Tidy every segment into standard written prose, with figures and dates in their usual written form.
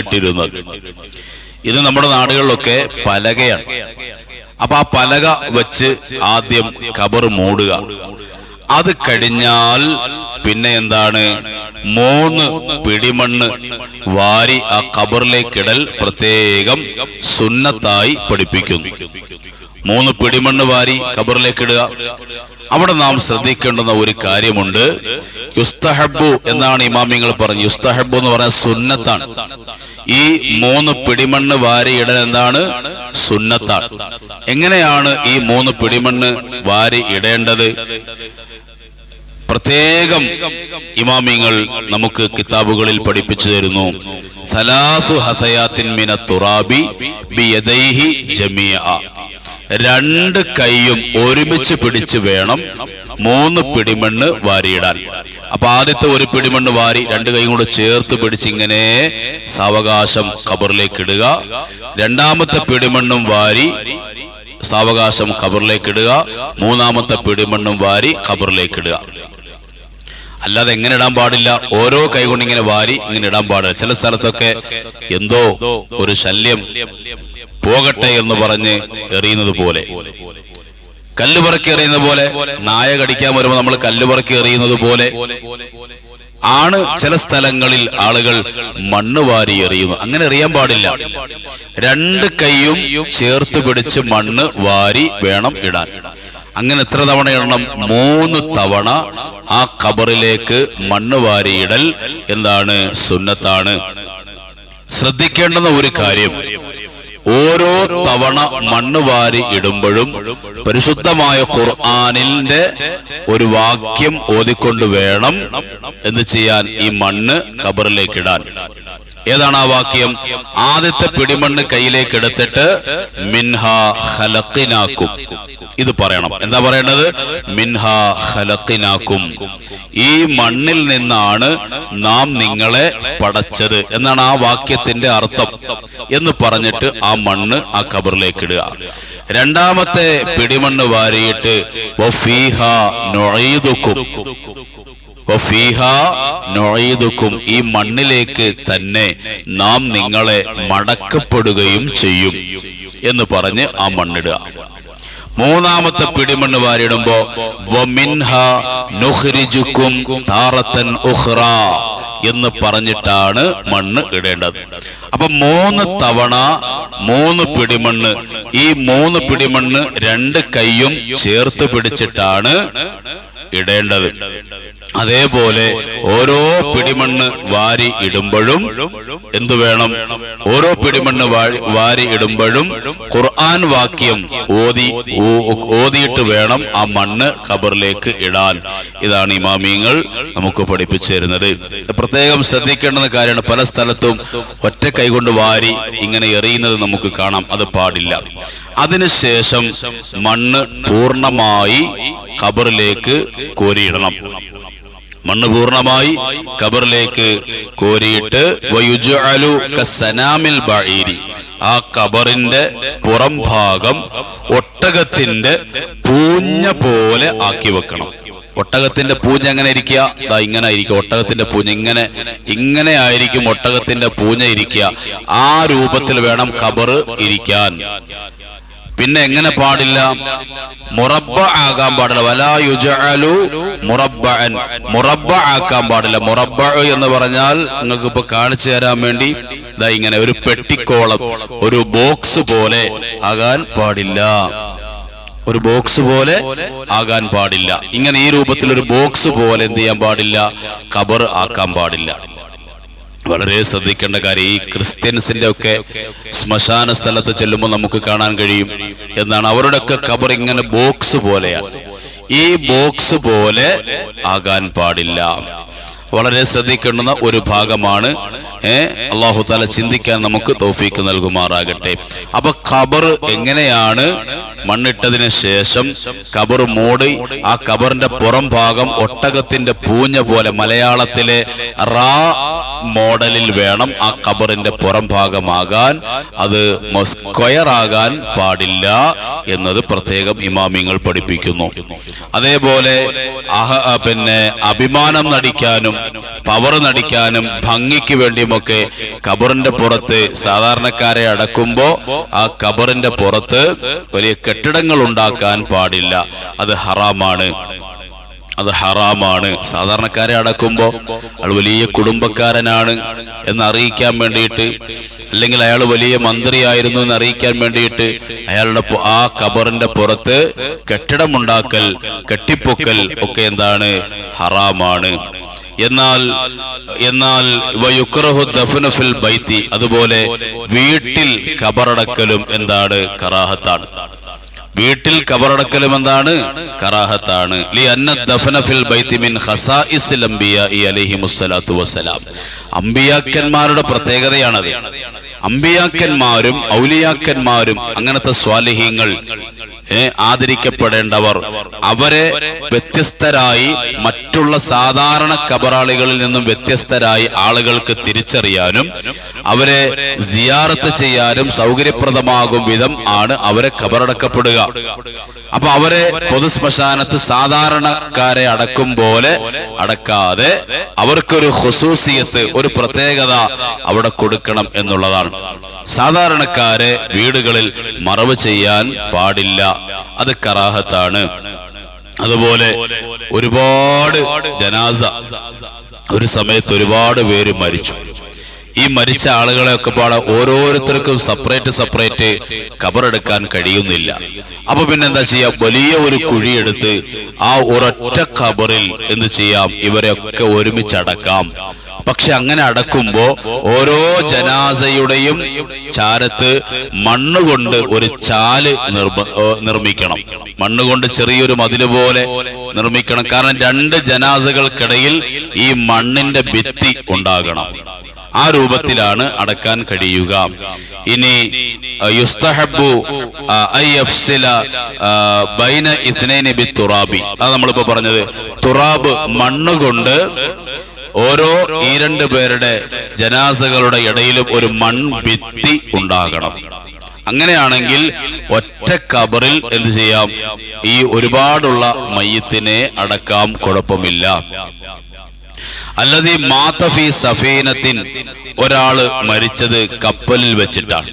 മണ്ണിട്ടിരുന്നത്. ഇത് നമ്മുടെ നാടുകളിലൊക്കെ പലകയാണ്. അപ്പൊ ആ പലക വെച്ച് ആദ്യം ഖബർ മൂടുക. അത് കഴിഞ്ഞാൽ പിന്നെ എന്താണ്, 3 പിടിമണ്ണ് വാരി ആ ഖബറിലേക്കിടൽ പ്രത്യേകം സുന്നത്തായി പഠിപ്പിക്കുന്നു. 3 പിടിമണ്ണ് വാരി ഖബറിലേക്കിടുക. അവിടെ നാം ശ്രദ്ധിക്കേണ്ടുന്ന ഒരു കാര്യമുണ്ട്. യുസ്തഹബ്ബു എന്നാണ് ഇമാമിങ്ങൾ പറഞ്ഞു. യുസ്തഹബ്ബു എന്ന് പറഞ്ഞാൽ സുന്നത്താണ്. ഈ 3 പിടിമണ്ണ് വാരി ഇടൽ എന്താണ്? സുന്നത്താണ്. എങ്ങനെയാണ് ഈ 3 പിടിമണ്ണ് വാരി ഇടേണ്ടത്? പ്രത്യേകം ഇമാമിങ്ങൾ നമുക്ക് കിതാബുകളിൽ പഠിപ്പിച്ചു തരുന്നു. സലാസു ഹസയാത്തിൻ മിന തുറാബി ബിയദൈഹി ജമീഅ. 2 കൈയും ഒരുമിച്ച് പിടിച്ച് വേണം 3 പിടിമണ്ണ് വാരിയിടാൻ. അപ്പൊ ആദ്യത്തെ 1 പിടിമണ്ണ് വാരി 2 കൈയും കൂടെ ചേർത്ത് പിടിച്ച് ഇങ്ങനെ സാവകാശം ഖബറിലേക്ക് ഇടുക. 2ാമത്തെ പിടിമണ്ണും വാരി സാവകാശം ഖബറിലേക്ക് ഇടുക. 3ാമത്തെ പിടിമണ്ണും വാരി ഖബറിലേക്ക് ഇടുക. അല്ലാതെ എങ്ങനെ ഇടാൻ പാടില്ല, ഓരോ കൈ കൊണ്ട് ഇങ്ങനെ വാരി ഇങ്ങനെ ഇടാൻ പാടില്ല. ചില സ്ഥലത്തൊക്കെ എന്തോ ഒരു ശല്യം പോകട്ടെ എന്ന് പറഞ്ഞ് എറിയുന്നത് പോലെ, കല്ല് പറക്കി എറിയുന്നത് പോലെ, നായ കടിക്കാൻ വരുമ്പോൾ നമ്മൾ കല്ല് പറക്കി എറിയുന്നത് പോലെ ആണ് ചില സ്ഥലങ്ങളിൽ ആളുകൾ മണ്ണ് വാരി എറിയുന്നു. അങ്ങനെ എറിയാൻ പാടില്ല. 2 കൈയും ചേർത്ത് പിടിച്ച് മണ്ണ് വാരി വേണം ഇടാൻ. അങ്ങനെ എത്ര തവണ ഇടണം? 3 തവണ ആ ഖബറിലേക്ക് മണ്ണ് വാരിയിടൽ എന്താണ്? സുന്നത്താണ്. ശ്രദ്ധിക്കേണ്ടുന്ന ഒരു കാര്യം, ഓരോ തവണ മണ്ണ് വാരി ഇടുമ്പോഴും പരിശുദ്ധമായ ഖുർആനിന്റെ ഒരു വാക്യം ഓതിക്കൊണ്ട് വേണം എന്ത് ചെയ്യാൻ? ഈ മണ്ണ് ഖബറിലേക്ക് ഇടാൻ. ഏതാണ് ആ വാക്യം? ആദ്യത്തെ പിടിമണ്ണ് കയ്യിലേക്ക് എടുത്തിട്ട് മിൻഹാ ഖലഖ്നാകും, ഇത് പറയണം. എന്താ പറയേണ്ടത്? മിൻഹാ ഖലഖ്നാകും, ഈ മണ്ണിൽ നിന്നാണ് നാം നിങ്ങളെ പടച്ചത് എന്നാണ് ആ വാക്യത്തിന്റെ അർത്ഥം എന്ന് പറഞ്ഞിട്ട് ആ മണ്ണ് ആ ഖബറിലേക്ക് ഇടുക. 2ാമത്തെ പിടിമണ്ണ് വാരിയിട്ട് വഫീഹാ നുഈദുകും, വഫീഹാ നുഈദുകും, ഈ മണ്ണിലേക്ക് തന്നെ നാം നിങ്ങളെ മടക്കപ്പെടുകയും ചെയ്യും എന്ന് പറഞ്ഞ് ആ മണ്ണിടുക. 3ാമത്തെ പിടിമണ്ണ് വാരിയിടുമ്പോ വമിൻഹാ നുഖ്രിജുകും താറത്തൻ ഉഖ്റാ എന്ന് പറഞ്ഞിട്ടാണ് മണ്ണ് ഇടേണ്ടത്. അപ്പൊ 3 തവണ 3 പിടിമണ്ണ്, ഈ 3 പിടിമണ്ണ് 2 കൈയും ചേർത്ത് പിടിച്ചിട്ടാണ് ഇടേണ്ടത്. അതേപോലെ ഓരോ പിടിമണ്ണ് വാരി ഇടുമ്പോഴും എന്തു വേണം? ഓരോ പിടിമണ്ണ് വാരി ഇടുമ്പോഴും ഖുർആൻ വാക്യം ഓതിയിട്ട് വേണം ആ മണ്ണ് ഖബറിലേക്ക് ഇടാൻ. ഇതാണ് ഇമാമിയങ്ങൾ നമുക്ക് പഠിപ്പിച്ചു തരുന്നത്. പ്രത്യേകം ശ്രദ്ധിക്കേണ്ടുന്ന കാര്യമാണ്. പല സ്ഥലത്തും ഒറ്റ കൈകൊണ്ട് വാരി ഇങ്ങനെ എറിയുന്നത് നമുക്ക് കാണാം. അത് പാടില്ല. അതിനുശേഷം മണ്ണ് പൂർണ്ണമായി ഖബറിലേക്ക് കോരിയിടണം. മണ്ണ് പൂർണ്ണമായി ഖബറിലേക്ക് കോരിയിട്ട് വയുജഅലു കസനാമിൽ ബഈരി, ആ ഖബറിന്റെ പുറം ഭാഗം ഒട്ടകത്തിന്റെ പൂഞ്ഞ പോലെ ആക്കി വെക്കണം. ഒട്ടകത്തിന്റെ പൂഞ്ഞ എങ്ങനെ ഇരിക്കുക? ഇങ്ങനെ ആയിരിക്കും ഒട്ടകത്തിന്റെ പൂഞ്ഞ. ഇങ്ങനെ ആയിരിക്കും ഒട്ടകത്തിന്റെ പൂഞ്ഞ ഇരിക്കുക. ആ രൂപത്തിൽ വേണം ഖബർ ഇരിക്കാൻ. പിന്നെ എങ്ങനെ പാടില്ല? മുറബ്ബ ആകാൻ പാടില്ല. വലാ യുജഅലു മുറബ്ബഅൻ, മുറബ്ബ ആക്കാൻ പാടില്ല. മുറബ്ബ എന്ന് പറഞ്ഞാൽ നിങ്ങൾക്ക് ഇപ്പൊ കാണിച്ചു തരാൻ വേണ്ടി ഇങ്ങനെ ഒരു പെട്ടിക്കോളം, ഒരു ബോക്സ് പോലെ ആകാൻ പാടില്ല. ഒരു ബോക്സ് പോലെ ആകാൻ പാടില്ല. ഇങ്ങനെ ഈ രൂപത്തിൽ ഒരു ബോക്സ് പോലെ എന്ത് ചെയ്യാൻ പാടില്ല? ഖബർ ആക്കാൻ പാടില്ല. വളരെ ശ്രദ്ധിക്കേണ്ട കാര്യം. ഈ ക്രിസ്ത്യൻസിന്റെ ഒക്കെ ശ്മശാന സ്ഥലത്ത് ചെല്ലുമ്പോൾ നമുക്ക് കാണാൻ കഴിയും എന്നാണ്, അവരുടെയൊക്കെ ഖബർ ഇങ്ങനെ ബോക്സ് പോലെയാണ്. ഈ ബോക്സ് പോലെ ആകാൻ പാടില്ല. വളരെ ശ്രദ്ധിക്കേണ്ടുന്ന ഒരു ഭാഗമാണ്. അല്ലാഹു തആല ചിന്തിക്കാൻ നമുക്ക് തൗഫീക്ക് നൽകുമാറാകട്ടെ. അപ്പൊ ഖബർ എങ്ങനെയാണ് മണ്ണിട്ടതിന് ശേഷം ഖബർ മൂടി ആ ഖബറിന്റെ പുറം ഭാഗം ഒട്ടകത്തിന്റെ പൂഞ്ഞ പോലെ, മലയാളത്തിലെ റാ മോഡലിൽ വേണം ആ ഖബറിന്റെ പുറം ഭാഗമാകാൻ. അത് സ്ക്വയർ ആകാൻ പാടില്ല എന്നത് പ്രത്യേകം ഇമാമിങ്ങൾ പഠിപ്പിക്കുന്നു. അതേപോലെ അഭിമാനം നടിക്കാനും പവർ നടിക്കാനും ഭംഗിക്ക് വേണ്ടിയുമൊക്കെ ഖബറിന്റെ പുറത്ത് സാധാരണക്കാരെ അടക്കുമ്പോ ആ ഖബറിന്റെ പുറത്ത് വലിയ കെട്ടിടങ്ങൾ ഉണ്ടാക്കാൻ പാടില്ല. അത് ഹറാമാണ്. സാധാരണക്കാരെ അടക്കുമ്പോൾ അയാൾ വലിയ കുടുംബക്കാരനാണ് എന്ന് അറിയിക്കാൻ വേണ്ടിയിട്ട്, അല്ലെങ്കിൽ അയാൾ വലിയ മന്ത്രിയായിരുന്നു എന്ന് അറിയിക്കാൻ വേണ്ടിയിട്ട് അയാളുടെ ആ ഖബറിന്റെ പുറത്ത് കെട്ടിടമുണ്ടാക്കൽ, കെട്ടിപ്പൊക്കൽ ഒക്കെ എന്താണ്? ഹറാമാണ്. എന്നാൽ വയുക്റഹു ദഫ്നു ഫിൽ ബൈത്തി, അതുപോലെ വീട്ടിൽ ഖബറടക്കലും എന്താണ്? കറാഹത്താണ്. വീട്ടിൽ ഖബറടക്കലും എന്താണ്? കറാഹത്താണ്. ലിഅന്ന ദഫ്ന ഫിൽ ബൈത്തി മിൻ ഖസാഇസിൽ അംബിയാഇ അലൈഹിമുസ്സലാത്തു വസ്സലാം. അംബിയാക്കന്മാരുടെ പ്രത്യേകതയാണത്. അംബിയാക്കന്മാരും ഔലിയാക്കന്മാരും അങ്ങനത്തെ സ്വാലിഹീങ്ങൾ ആദരിക്കപ്പെടേണ്ടവർ, അവരെ വ്യത്യസ്തരായി മറ്റുള്ള സാധാരണ ഖബറാളികളിൽ നിന്നും വ്യത്യസ്തരായി ആളുകൾക്ക് തിരിച്ചറിയാനും അവരെ സിയാറത്ത് ചെയ്യാനും സൗകര്യപ്രദമാകും വിധം ആണ് അവരെ ഖബറടക്കപ്പെടുക. അപ്പൊ അവരെ പൊതുശ്മശാനത്ത് സാധാരണക്കാരെ അടക്കും പോലെ അടക്കാതെ അവർക്കൊരു ഖുസൂസിയത്ത്, ഒരു പ്രത്യേകത അവിടെ കൊടുക്കണം എന്നുള്ളതാണ്. സാധാരണക്കാരെ വീടുകളിൽ മറവ് ചെയ്യാൻ പാടില്ല, അത് കറാഹത്താണ്. അതുപോലെ ഒരുപാട് ജനാസ, ഒരു സമയത്ത് ഒരുപാട് പേര് മരിച്ചു. ഈ മരിച്ച ആളുകളെയൊക്കെ പാടെ ഓരോരുത്തർക്കും സെപ്പറേറ്റ് ഖബറെടുക്കാൻ കഴിയുന്നില്ല. അപ്പൊ പിന്നെന്താ ചെയ്യാം? വലിയ ഒരു കുഴിയെടുത്ത് ആ ഒരൊറ്റ ഖബറിൽ എന്ത് ചെയ്യാം? ഇവരെയൊക്കെ ഒരുമിച്ചടക്കാം. പക്ഷെ അങ്ങനെ അടക്കുമ്പോ ഓരോ ജനാസയുടെയും ചാരത്ത് മണ്ണുകൊണ്ട് ഒരു ചാല് നിർമ്മിക്കണം. മണ്ണുകൊണ്ട് ചെറിയൊരു മതില് പോലെ നിർമ്മിക്കണം. കാരണം രണ്ട് ജനാസകൾക്കിടയിൽ ഈ മണ്ണിന്റെ ഭിത്തി ഉണ്ടാകണം. ആ രൂപത്തിലാണ് അടക്കാൻ കഴിയുക. ഇനി യുസ്തഹബ്ബു അയ്യഫ്സില ബൈന ഇത്നൈനി ബിത്തുറാബി, അത് നമ്മളിപ്പോ പറഞ്ഞത്. തുറാബ്, മണ്ണുകൊണ്ട് ഓരോ ഈ രണ്ട് പേരുടെ ജനാസകളുടെ ഇടയിലും ഒരു മൺഭിത്തി ഉണ്ടാകണം. അങ്ങനെയാണെങ്കിൽ ഒറ്റ ഖബറിൽ എന്ത് ചെയ്യാം? ഈ ഒരുപാടുള്ള മയ്യത്തിനെ അടക്കാം, കുഴപ്പമില്ല. അല്ലദീ മാത ഫീ സഫീനത്തിൻ, ഒരാള് മരിച്ചത് കപ്പലിൽ വെച്ചിട്ടാണ്.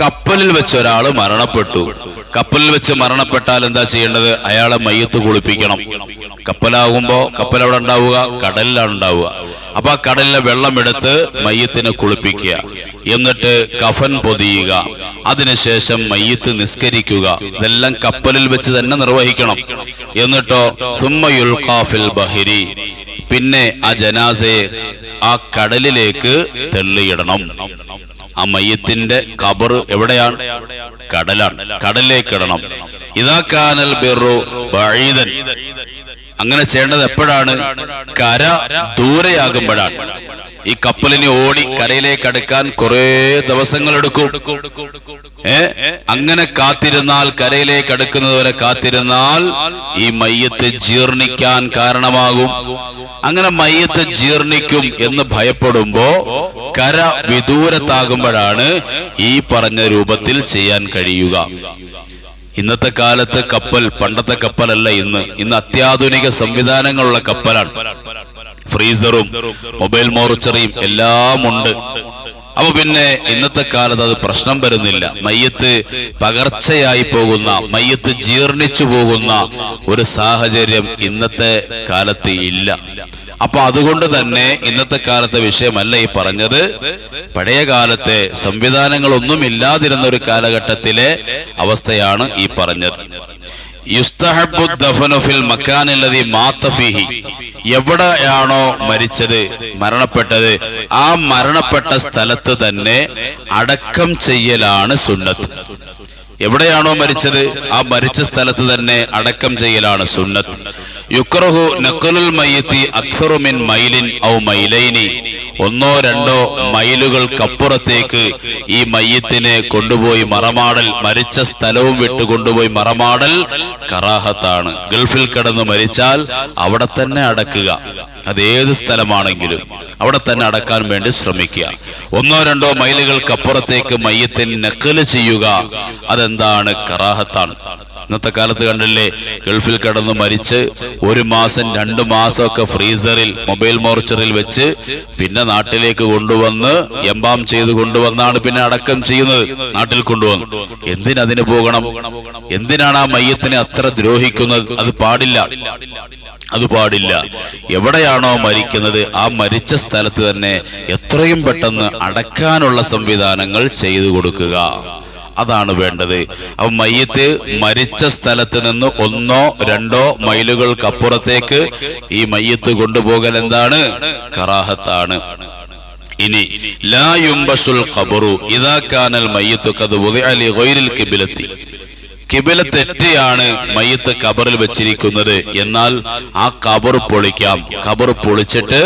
കപ്പലിൽ വെച്ച് ഒരാൾ മരണപ്പെട്ടു. കപ്പലിൽ വെച്ച് മരണപ്പെട്ടാൽ എന്താ ചെയ്യേണ്ടത്? അയാളെ മയ്യത്ത് കുളിപ്പിക്കണം. കപ്പലാകുമ്പോ കപ്പൽ എവിടെ ഉണ്ടാവുക? കടലിലാണ് ഉണ്ടാവുക. അപ്പൊ ആ കടലിലെ വെള്ളം എടുത്ത് മയ്യത്തിനെ കുളിപ്പിക്കുക, എന്നിട്ട് കഫൻ പൊതിയുക, അതിനുശേഷം മയ്യത്ത് നിസ്കരിക്കുക. ഇതെല്ലാം കപ്പലിൽ വെച്ച് തന്നെ നിർവഹിക്കണം. എന്നിട്ടോ സുമ്മ യുൽഖാ ഫിൽ ബഹരി, പിന്നെ ആ ജനാസയെ ആ കടലിലേക്ക് തള്ളിയിടണം. ആ മയ്യത്തിന്റെ ഖബർ എവിടെയാണ്? കടലാണ്. കടലിലേക്ക് ഇടണം. ഇദാ കാനൽ ബിറു ബഈദൻ, അങ്ങനെ ചെയ്യേണ്ടത് എപ്പോഴാണ്? കര ദൂരെയാകുമ്പോഴാണ്. ഈ കപ്പലിനെ ഓടി കരയിലേക്ക് അടുക്കാൻ കുറെ ദിവസങ്ങൾ എടുക്കും. അങ്ങനെ കാത്തിരുന്നാൽ, കരയിലേക്ക് അടുക്കുന്നതുവരെ കാത്തിരുന്നാൽ ഈ മയ്യത്ത് ജീർണിക്കാൻ കാരണമാകും. അങ്ങനെ മയ്യത്ത് ജീർണിക്കും എന്ന് ഭയപ്പെടുമ്പോ കര വിദൂരത്താകുമ്പോഴാണ് ഈ പറഞ്ഞ രൂപത്തിൽ ചെയ്യാൻ കഴിയുക. ഇന്നത്തെ കാലത്ത് കപ്പൽ പണ്ടത്തെ കപ്പലല്ല. ഇന്ന് അത്യാധുനിക സംവിധാനങ്ങളുള്ള കപ്പലാണ്. ഫ്രീസറും മൊബൈൽ മോർച്ചറിയും എല്ലാം ഉണ്ട്. അപ്പൊ പിന്നെ ഇന്നത്തെ കാലത്ത് അത് പ്രശ്നം വരുന്നില്ല. മയ്യത്ത് പകർച്ചയായി പോകുന്ന, മയ്യത്ത് ജീർണിച്ചു പോകുന്ന ഒരു സാഹചര്യം ഇന്നത്തെ കാലത്ത് ഇല്ല. അപ്പൊ അതുകൊണ്ട് തന്നെ ഇന്നത്തെ കാലത്തെ വിഷയമല്ല ഈ പറഞ്ഞത്. പഴയ കാലത്തെ സംവിധാനങ്ങളൊന്നും ഇല്ലാതിരുന്ന ഒരു കാലഘട്ടത്തിലെ അവസ്ഥയാണ് ഈ പറഞ്ഞത്. യുസ്തഹബ്ബു ദഫനു ഫിൽ മക്കാനില്ലദീ മാത ഫീഹി, എവിടെയാണോ മരിച്ചത്, മരണപ്പെട്ടത്, ആ മരണപ്പെട്ട സ്ഥലത്ത് തന്നെ അടക്കം ചെയ്യലാണ് സുന്നത്ത്. എവിടെയാണോ മരിച്ചത് ആ മരിച്ച സ്ഥലത്ത് തന്നെ അടക്കം ചെയ്യലാണ് സുന്നത്ത്. യുക്റഹു നഖലുൽ മയ്യിത്തി അക്സറു മിൻ മൈലിൻ ഔ മൈലൈനി, 1-2 മൈലുകൾക്കപ്പുറത്തേക്ക് ഈ മയ്യിത്തിനെ കൊണ്ടുപോയി മറമാടൽ, മരിച്ച സ്ഥലവും വിട്ടു കൊണ്ടുപോയി മറമാടൽ കറാഹത്താണ്. ഗൾഫിൽ കിടന്ന് മരിച്ചാൽ അവിടെ തന്നെ അടക്കുക, അതേത് സ്ഥലമാണെങ്കിലും അവിടെ തന്നെ അടക്കാൻ വേണ്ടി ശ്രമിക്കുക. 1-2 മൈലുകൾക്കപ്പുറത്തേക്ക് മയ്യിത്തിനെ നഖല് ചെയ്യുക, അതെന്താണ്? കറാഹത്താണ്. ഇന്നത്തെ കാലത്ത് കണ്ടില്ലേ, ഗൾഫിൽ കിടന്ന് മരിച്ച് 1 മാസം 2 മാസമൊക്കെ ഫ്രീസറിൽ, മൊബൈൽ മോർച്ചറിൽ വെച്ച് പിന്നെ നാട്ടിലേക്ക് കൊണ്ടുവന്ന് എംബാം ചെയ്ത് കൊണ്ടുവന്നാണ് പിന്നെ അടക്കം ചെയ്യുന്നത്. നാട്ടിൽ കൊണ്ടുവന്നു. എന്തിനതിന് പോകണം? എന്തിനാണ് ആ മയ്യത്തിനെ അത്ര ദ്രോഹിക്കുന്നത്? അത് പാടില്ല, അത് പാടില്ല. എവിടെയാണോ മരിക്കുന്നത് ആ മരിച്ച സ്ഥലത്ത് തന്നെ എത്രയും പെട്ടെന്ന് അടക്കാനുള്ള സംവിധാനങ്ങൾ ചെയ്തു കൊടുക്കുക, അതാണ് വേണ്ടത്. അപ്പൊ മയ്യത്ത് മരിച്ച സ്ഥലത്ത് നിന്ന് 1-2 മൈലുകൾക്കപ്പുറത്തേക്ക് ഈ മയ്യത്ത് കൊണ്ടുപോകൽ എന്താണ്? കറാഹത്താണ്. ഇനി ലാ യുംബസുൽ ഖബറു ഇദാ കാനൽ മയ്യിത്തു ഖദ് വുദിഅ ലി ഗൈറിൽ ഖിബ്ലത്തി, ഖിബില തെറ്റിയാണ് മയ്യത്ത് ഖബറിൽ വെച്ചിരിക്കുന്നത്, എന്നാൽ ആ ഖബർ പൊളിക്കാം. ഖബർ പൊളിച്ചിട്ട്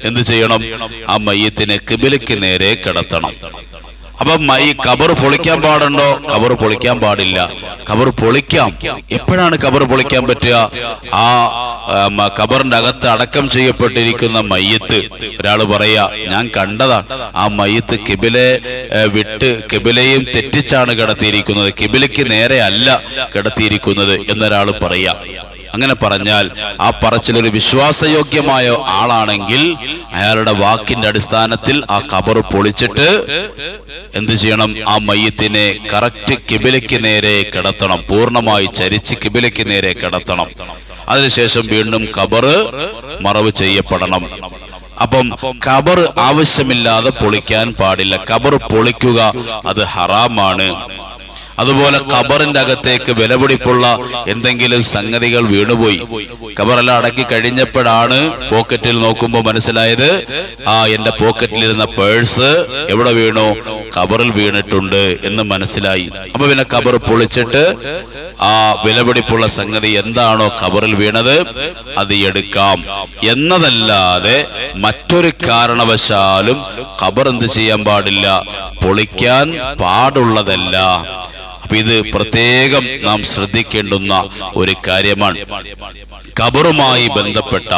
എന്ത് ചെയ്യണം? ആ മയ്യത്തിനെ ഖിബിലയ്ക്ക് നേരെ കിടത്തണം. അപ്പൊ ഈ ഖബർ പൊളിക്കാൻ പാടുണ്ടോ? ഖബർ പൊളിക്കാൻ പാടില്ല. ഖബർ പൊളിക്കാം. എപ്പോഴാണ് ഖബർ പൊളിക്കാൻ പറ്റുക? ആ ഖബറിന്റെ അകത്ത് അടക്കം ചെയ്യപ്പെട്ടിരിക്കുന്ന മയ്യത്ത്, ഒരാൾ പറയാ ഞാൻ കണ്ടതാണ്, ആ മയ്യത്ത് കിബിലെ വിട്ട് കിബിലയും തെറ്റിച്ചാണ് കിടത്തിയിരിക്കുന്നത്, കിബിലയ്ക്ക് നേരെ അല്ല കിടത്തിയിരിക്കുന്നത് എന്നൊരാൾ പറയാ. അങ്ങനെ പറഞ്ഞാൽ ആ പറച്ചിലൊരു വിശ്വാസയോഗ്യമായ ആളാണെങ്കിൽ അയാളുടെ വാക്കിന്റെ അടിസ്ഥാനത്തിൽ ആ ഖബർ പൊളിച്ചിട്ട് എന്ത് ചെയ്യണം? ആ മയ്യത്തിനെ കറക്റ്റ് കിബിലയ്ക്ക് നേരെ കിടത്തണം, പൂർണ്ണമായി ചരിച്ച് കിബിലയ്ക്ക് നേരെ കിടത്തണം. അതിനുശേഷം വീണ്ടും ഖബർ മറവ് ചെയ്യപ്പെടണം. അപ്പം ഖബർ ആവശ്യമില്ലാതെ പൊളിക്കാൻ പാടില്ല. ഖബർ പൊളിക്കുക അത് ഹറാമാണ്. അതുപോലെ ഖബറിന്റെ അകത്തേക്ക് വിലപിടിപ്പുള്ള എന്തെങ്കിലും സംഗതികൾ വീണുപോയി, ഖബറെല്ലാം അടക്കി കഴിഞ്ഞപ്പോഴാണ് പോക്കറ്റിൽ നോക്കുമ്പോൾ മനസ്സിലായത് എന്റെ പോക്കറ്റിലിരുന്ന പേഴ്സ് എവിടെ വീണു? ഖബറിൽ വീണിട്ടുണ്ട് എന്ന് മനസ്സിലായി. അപ്പൊ പിന്നെ ഖബർ പൊളിച്ചിട്ട് ആ വിലപിടിപ്പുള്ള സംഗതി എന്താണോ ഖബറിൽ വീണത് അത് എടുക്കാം എന്നതല്ലാതെ മറ്റൊരു കാരണവശാലും ഖബർ എന്ത് ചെയ്യാൻ പാടില്ല? പൊളിക്കാൻ പാടുള്ളതല്ല. അപ്പൊ ഇത് പ്രത്യേകം നാം ശ്രദ്ധിക്കേണ്ടുന്ന ഒരു കാര്യമാണ്. ഖബറുമായി ബന്ധപ്പെട്ട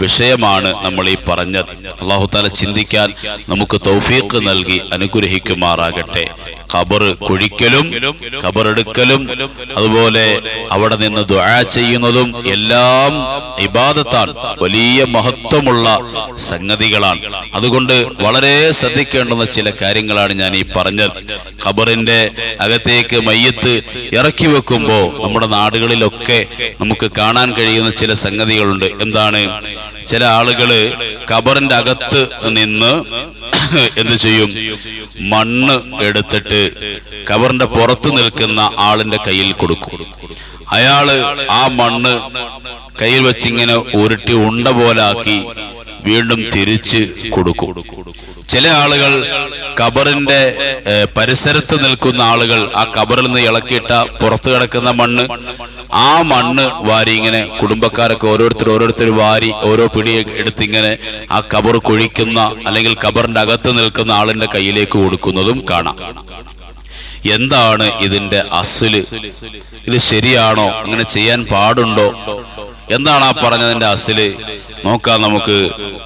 വിഷയമാണ് നമ്മൾ ഈ പറഞ്ഞത്. അല്ലാഹു തആല ചിന്തിക്കാൻ നമുക്ക് തൗഫീഖ് നൽകി അനുഗ്രഹിക്കുമാറാകട്ടെ. ഖബർ കുഴിക്കലും ഖബറെടുക്കലും അതുപോലെ അവിടെ നിന്ന് ദുആ ചെയ്യുന്നതും എല്ലാം ഇബാദത്താണ്, വലിയ മഹത്വമുള്ള സംഗതികളാണ്. അതുകൊണ്ട് വളരെ ശ്രദ്ധിക്കേണ്ടുന്ന ചില കാര്യങ്ങളാണ് ഞാൻ ഈ പറഞ്ഞത്. ഖബറിന്റെ അകത്തേക്ക് മയ്യത്ത് ഇറക്കി വെക്കുമ്പോൾ നമ്മുടെ നാടുകളിലൊക്കെ നമുക്ക് കാണാൻ കഴിയുന്ന ചില സംഗതികളുണ്ട്. എന്താണ്? ചില ആളുകള് ഖബറിന്റെ അകത്ത് നിന്ന് എന്ത് ചെയ്യും? മണ്ണ് എടുത്തിട്ട് ഖബറിന്റെ പുറത്ത് നിൽക്കുന്ന ആളിന്റെ കയ്യിൽ കൊടുക്കും. അയാള് ആ മണ്ണ് കയ്യിൽ വെച്ചിങ്ങനെ ഉരുട്ടി ഉണ്ട പോലാക്കി വീണ്ടും തിരിച്ച് കൊടുക്കും. ചില ആളുകൾ ഖബറിന്റെ പരിസരത്ത് നിൽക്കുന്ന ആളുകൾ ആ ഖബറിൽ നിന്ന് ഇളക്കിയിട്ട പുറത്ത് കിടക്കുന്ന മണ്ണ്, ആ മണ്ണ് വാരി ഇങ്ങനെ കുടുംബക്കാരൊക്കെ ഓരോരുത്തർ വാരി ഓരോ പിടി എടുത്തിങ്ങനെ ആ ഖബർ കുഴിക്കുന്ന അല്ലെങ്കിൽ ഖബറിന്റെ അകത്ത് നിൽക്കുന്ന ആളിന്റെ കയ്യിലേക്ക് കൊടുക്കുന്നതും കാണാം. എന്താണ് ഇതിന്റെ അസ്ല്? ഇത് ശരിയാണോ? അങ്ങനെ ചെയ്യാൻ പാടുണ്ടോ? എന്താണ് ആ പറഞ്ഞതിന്റെ അസ്ല്? നോക്കാം നമുക്ക്.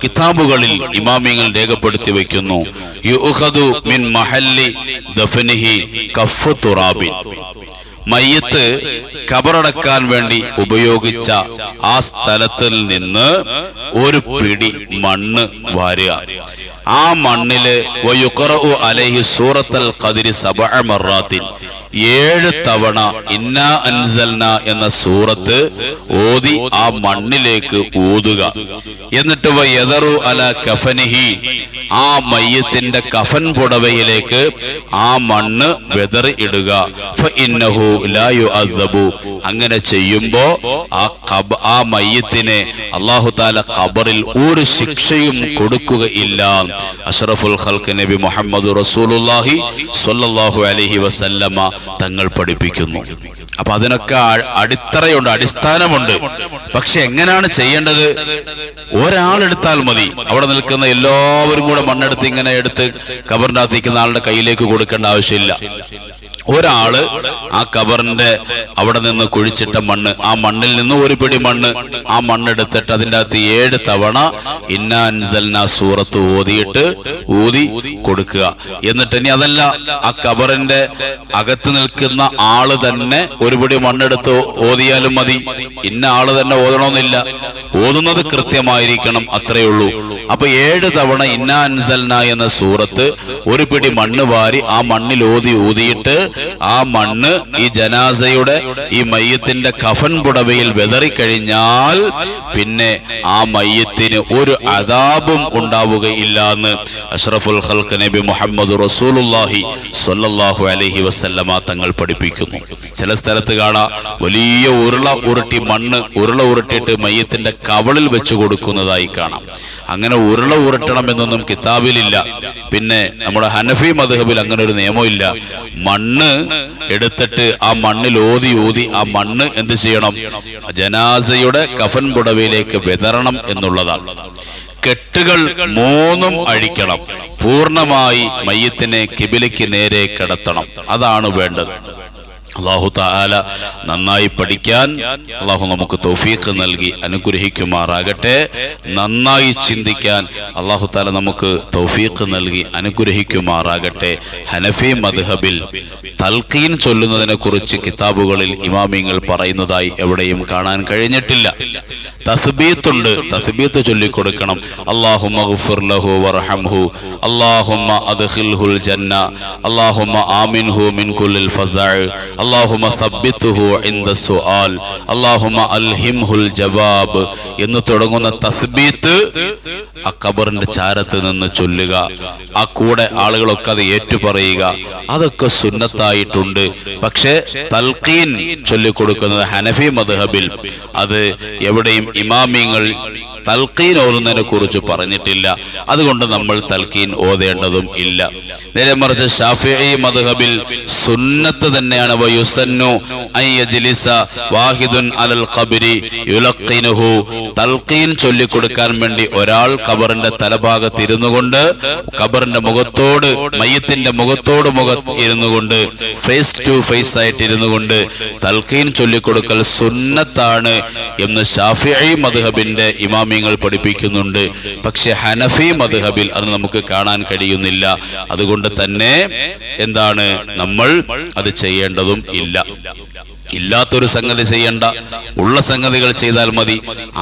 കിതാബുകളിൽ ഇമാമിങ്ങൾ രേഖപ്പെടുത്തി വയ്ക്കുന്നു, യുഖദു മിൻ മഹല്ലി ദഫനിഹി കഫ്ഫു തുറാബിൻ, മയ്യത്ത് ഖബറടക്കാൻ വേണ്ടി ഉപയോഗിച്ച ആ സ്ഥലത്തിൽ നിന്ന് ഒരു പിടി മണ്ണ് വാരുക. ആ മണ്ണില് വയുഖറഉ അലൈഹി സൂറത്തുൽ ഖദ്രി 7 മററാത്തിൻ, 7 തവണ ഇന്നാ അൻസൽന എന്ന സൂറത്ത് ഓതി ആ മണ്ണിലേക്ക് ഊതുക. എന്നിട്ട് വയദറു അല കഫനിഹി, ആ മയ്യത്തിന്റെ കഫൻ പുടവയിലേക്ക് ആ മണ്ണ് വെതറി ഇടുക. ഫഇന്നഹു ലാ യുഅദ്ദബു, അങ്ങനെ ചെയ്യുമ്പോ ആ മയ്യത്തിനെ അല്ലാഹു തആല ഖബറിൽ ഒരു ശിക്ഷയും കൊടുക്കുകയില്ല. അഷ്റഫുൽ ഖൽഖ് നബി മുഹമ്മദ് റസൂലുള്ളാഹി സ്വല്ലല്ലാഹു അലൈഹി വസല്ലമ തങ്ങൾ പഠിപ്പിക്കുന്നു. അപ്പൊ അതിനൊക്കെ അടിത്തറയുണ്ട്, അടിസ്ഥാനമുണ്ട്. പക്ഷെ എങ്ങനെയാണ് ചെയ്യേണ്ടത്? ഒരാളെടുത്താൽ മതി. അവിടെ നിൽക്കുന്ന എല്ലാവരും കൂടെ മണ്ണെടുത്ത് ഇങ്ങനെ എടുത്ത് ഖബറിന്റെ അകത്തിരിക്കുന്ന ആളുടെ കയ്യിലേക്ക് കൊടുക്കേണ്ട ആവശ്യമില്ല. ഒരാള് ആ ഖബറിന്റെ അവിടെ നിന്ന് കുഴിച്ചിട്ട മണ്ണ്, ആ മണ്ണിൽ നിന്ന് ഒരു പിടി മണ്ണ്, ആ മണ്ണെടുത്തിട്ട് അതിൻ്റെ അകത്ത് 7 തവണ ഇന്നാ അൻസൽനാ സൂറത്ത് ഊതി കൊടുക്കുക. എന്നിട്ട് ഇനി അതല്ല, ആ ഖബറിന്റെ അകത്ത് നിൽക്കുന്ന ആള് തന്നെ ഒരു പിടി മണ്ണെടുത്ത് ഓതിയാലും മതി. ഇന്ന ആള് തന്നെ ഓതണമെന്നില്ല, ഓതുന്നത് കൃത്യമായിരിക്കണം, അത്രയേ ഉള്ളൂ. അപ്പൊ 7 തവണ ഇന്നാ അൻസൽനാ എന്ന സൂറത്ത് ഒരു പിടി മണ്ണ് വാരി ആ മണ്ണിൽ ഊതിയിട്ട് ആ മണ്ണ് ഈ ജനാസയുടെ, ഈ മയ്യത്തിന്റെ കഫൻ പുടവയിൽ വെതറിക്കഴിഞ്ഞാൽ പിന്നെ ആ മയ്യത്തിന് ഒരു അദാബും ഉണ്ടാവുകയില്ല എന്ന് അഷ്റഫുൽ ഖൽഖ് നബി മുഹമ്മദ് റസൂലുള്ളാഹി സ്വല്ലല്ലാഹു അലൈഹി വസല്ലമ തങ്ങൾ പഠിപ്പിക്കുന്നു. ചില സ്ഥലത്ത് കാണാം വലിയ ഉരുള ഉരുട്ടിയിട്ട് മയ്യത്തിന്റെ കവളിൽ വെച്ച് കൊടുക്കുന്നതായി കാണാം. അങ്ങനെ ഉരുള ഉരുട്ടണമെന്നൊന്നും കിതാബിലില്ല. പിന്നെ നമ്മുടെ ഹനഫി മദ്ഹബിൽ അങ്ങനെ ഒരു നിയമമില്ല. മണ്ണ് എടുത്തിട്ട് ആ മണ്ണിൽ ഊതി ആ മണ്ണ് എന്ത് ചെയ്യണം? ജനാസയുടെ കഫൻ പുടവയിലേക്ക് വിതറണം എന്നുള്ളതാണ്. കെട്ടുകൾ 3 അഴിക്കണം. പൂർണ്ണമായി മയ്യത്തിനെ കിബിലയ്ക്ക് നേരെ കിടത്തണം. അതാണ് വേണ്ടത്. അല്ലാഹു തആല നന്നായി പഠിക്കാൻ അല്ലാഹു നമുക്ക് തൗഫീഖ് നൽകി അനുഗ്രഹിക്കുമാറാകട്ടെ. നന്നായി ചിന്തിക്കാൻ അല്ലാഹു തആല നമുക്ക് തൗഫീഖ് നൽകി അനുഗ്രഹിക്കുമാറാകട്ടെ. ഹനഫി മദ്ഹബിൽ തൽഖീൻ ചൊല്ലുന്നതിനെ കുറിച്ച് കിതാബുകളിൽ ഇമാമിങ്ങൾ പറയുന്നതായി എവിടെയും കാണാൻ കഴിഞ്ഞിട്ടില്ല. തസ്ബീത്തുണ്ട്, തസ്ബീത്ത് ചൊല്ലിക്കൊടുക്കണം. അല്ലാഹുമ്മ ഗ്ഫിർ ലഹു വർഹംഹു, അല്ലാഹുമ്മ അദ്ഖിൽഹുൽ ജന്ന, അല്ലാഹുമ്മ ആമിൻഹു മിൻ കുല്ലിൽ ഫസഅ, അല്ലാഹുമ്മ സബ്ബിത്ഹു ഇൻദ സുആൽ, അല്ലാഹുമ്മ അൽഹിംഹുൽ ജവാബ് എന്ന് തുടങ്ങുന്ന തസ്ബീത്ത് ആ ഖബറിന്റെ ചാരത്ത് നിന്ന് ചൊല്ലുക. ആ കൂടെ ആളുകളൊക്കെ അത് ഏറ്റുപറയുക. അതൊക്കെ സുന്നത്തായിട്ടുണ്ട്. പക്ഷെ തൽഖീൻ ചൊല്ലിക്കൊടുക്കുന്നത് ഹനഫി മദ്ഹബിൽ അത് എവിടെയും ഇമാമിങ്ങൾ തൽഖീൻ ഓതുന്നതിനെ കുറിച്ച് പറഞ്ഞിട്ടില്ല. അതുകൊണ്ട് നമ്മൾ തൽഖീൻ ഓതേണ്ടതും ഇല്ല. നേരെ മറിച്ച് ശാഫിഈ മദ്ഹബിൽ സുന്നത്ത് തന്നെയാണ്. വയുസന്നു അൻ യജ്ലിസ വാഹിദുൻ അലൽ ഖബ്രി യുലഖിനുഹു, തൽഖീൻ ചൊല്ലിക്കൊടുക്കാൻ വേണ്ടി ഒരാൾ ഖബറിന്റെ തലഭാഗത്ത് ഇരുന്നു കൊണ്ട്, ഖബറിന്റെ മുഖത്തോട്, മയ്യത്തിന്റെ മുഖത്തോട് ഇരുന്നു കൊണ്ട്, ഫേസ് ടു ഫേസ് ആയിട്ട് ഇരുന്നു കൊണ്ട് തൽഖീൻ ചൊല്ലിക്കൊടുക്കൽ സുന്നത്താണ് എന്ന് ശാഫിഈ മദ്ഹബിന്റെ ഇമാമിങ്ങൾ പഠിപ്പിക്കുന്നുണ്ട്. പക്ഷെ ഹനഫി മദ്ഹബിൽ അത് നമുക്ക് കാണാൻ കഴിയുന്നില്ല. അതുകൊണ്ട് തന്നെ എന്താണ്, നമ്മൾ അത് ചെയ്യേണ്ടതും ഇല്ല. ഇല്ലാത്തൊരു സംഗതി ചെയ്യണ്ട, ഉള്ള സംഗതികൾ ചെയ്താൽ മതി.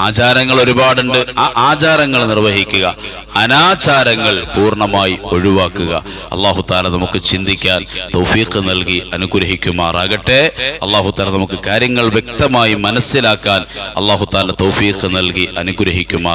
ആചാരങ്ങൾ ഒരുപാടുണ്ട്, ആ ആചാരങ്ങൾ നിർവഹിക്കുക, അനാചാരങ്ങൾ പൂർണ്ണമായി ഒഴിവാക്കുക. അല്ലാഹു തആല നമുക്ക് ചിന്തിക്കാൻ തൗഫീഖ് നൽകി അനുഗ്രഹിക്കുമാറാകട്ടെ. അല്ലാഹു തആല നമുക്ക് കാര്യങ്ങൾ വ്യക്തമായി മനസ്സിലാക്കാൻ അല്ലാഹു തആല തൗഫീഖ് നൽകി അനുഗ്രഹിക്കുമാറാകട്ടെ.